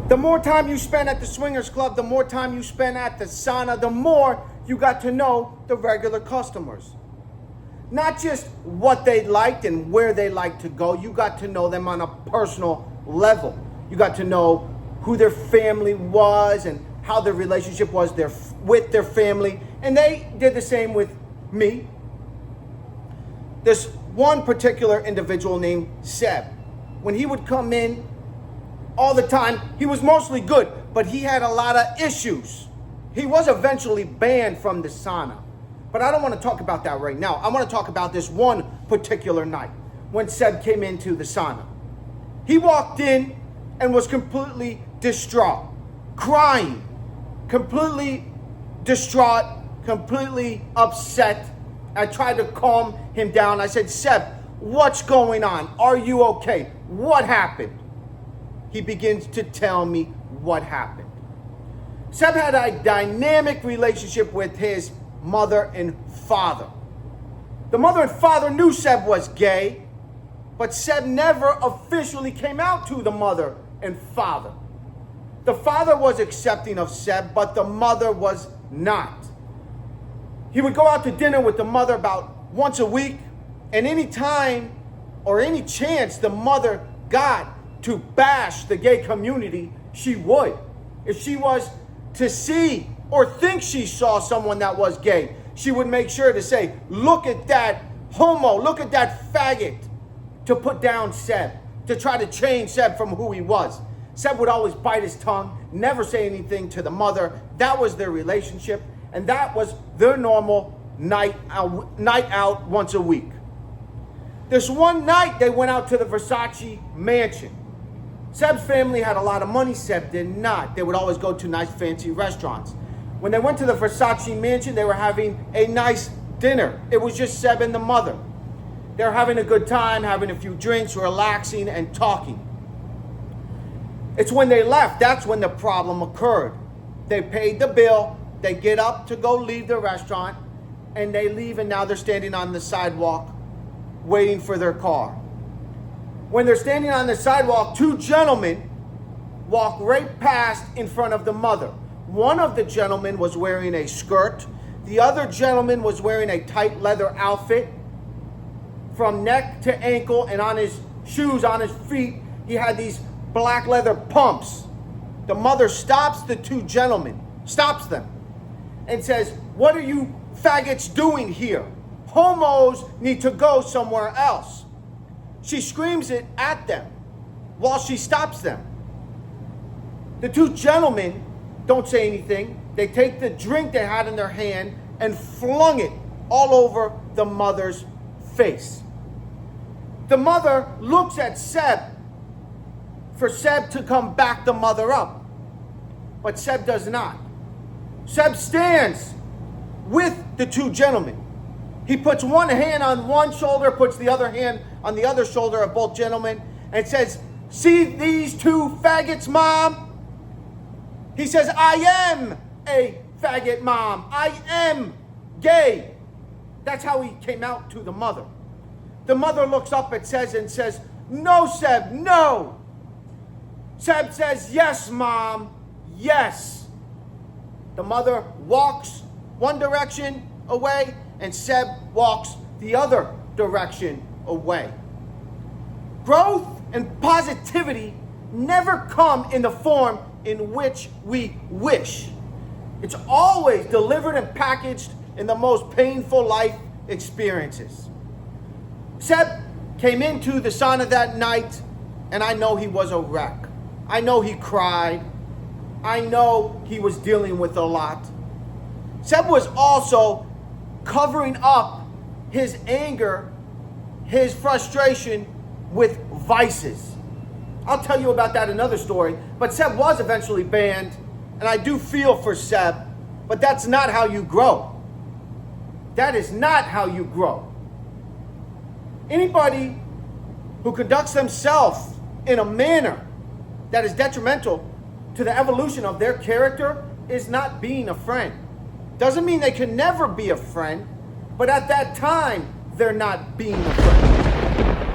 The more time you spend at the swingers club, the more time you spend at the sauna, the more you got to know the regular customers. Not just what they liked and where they liked to go. You got to know them on a personal level. You got to know who their family was and how their relationship was with their family. And they did the same with me. This one particular individual named Seb. When he would come in all the time, he was mostly good, but he had a lot of issues. He was eventually banned from the sauna. But I don't want to talk about that right now. I want to talk about this one particular night when Seb came into the sauna. He walked in and was completely distraught, crying, completely distraught, completely upset. I tried to calm him down. I said, Seb, what's going on? Are you okay? What happened? He begins to tell me what happened. Seb had a dynamic relationship with his mother and father. The mother and father knew Seb was gay, but Seb never officially came out to the mother and father. The father was accepting of Seb, but the mother was not. He would go out to dinner with the mother about once a week, and any time or any chance the mother got to bash the gay community, she would. If she was to see or think she saw someone that was gay, she would make sure to say, look at that homo, look at that faggot, to put down Seb, to try to change Seb from who he was. Seb would always bite his tongue, never say anything to the mother. That was their relationship, and that was their normal night out once a week. This one night, they went out to the Versace mansion. Seb's family had a lot of money, Seb did not. They would always go to nice fancy restaurants. When they went to the Versace mansion, they were having a nice dinner. It was just Seb and the mother. They were having a good time, having a few drinks, relaxing and talking. It's when they left, that's when the problem occurred. They paid the bill, they get up to go leave the restaurant, and they leave, and now they're standing on the sidewalk waiting for their car. When they're standing on the sidewalk, two gentlemen walk right past in front of the mother. One of the gentlemen was wearing a skirt. The other gentleman was wearing a tight leather outfit from neck to ankle, and on his shoes, on his feet, he had these black leather pumps. The mother stops the two gentlemen, stops them, and says, what are you faggots doing here? Homos need to go somewhere else. She screams it at them while she stops them. The two gentlemen don't say anything. They take the drink they had in their hand and flung it all over the mother's face. The mother looks at Seb for Seb to come back the mother up, but Seb does not. Seb stands with the two gentlemen. He puts one hand on one shoulder, puts the other hand on the other shoulder of both gentlemen, and says, see these two faggots, Mom? He says, I am a faggot, Mom. I am gay. That's how he came out to the mother. The mother looks up at Seb and says, no, Seb, no. Seb says, yes, Mom, yes. The mother walks one direction away, and Seb walks the other direction away. Growth and positivity never come in the form in which we wish. It's always delivered and packaged in the most painful life experiences. Seb came into the sauna that night, and I know he was a wreck. I know he cried. I know he was dealing with a lot. Seb was also covering up his anger, his frustration with vices. I'll tell you about that another story, but Seb was eventually banned, and I do feel for Seb, but that's not how you grow. That is not how you grow. Anybody who conducts themselves in a manner that is detrimental to the evolution of their character is not being a friend. Doesn't mean they can never be a friend, but at that time, they're not being a friend.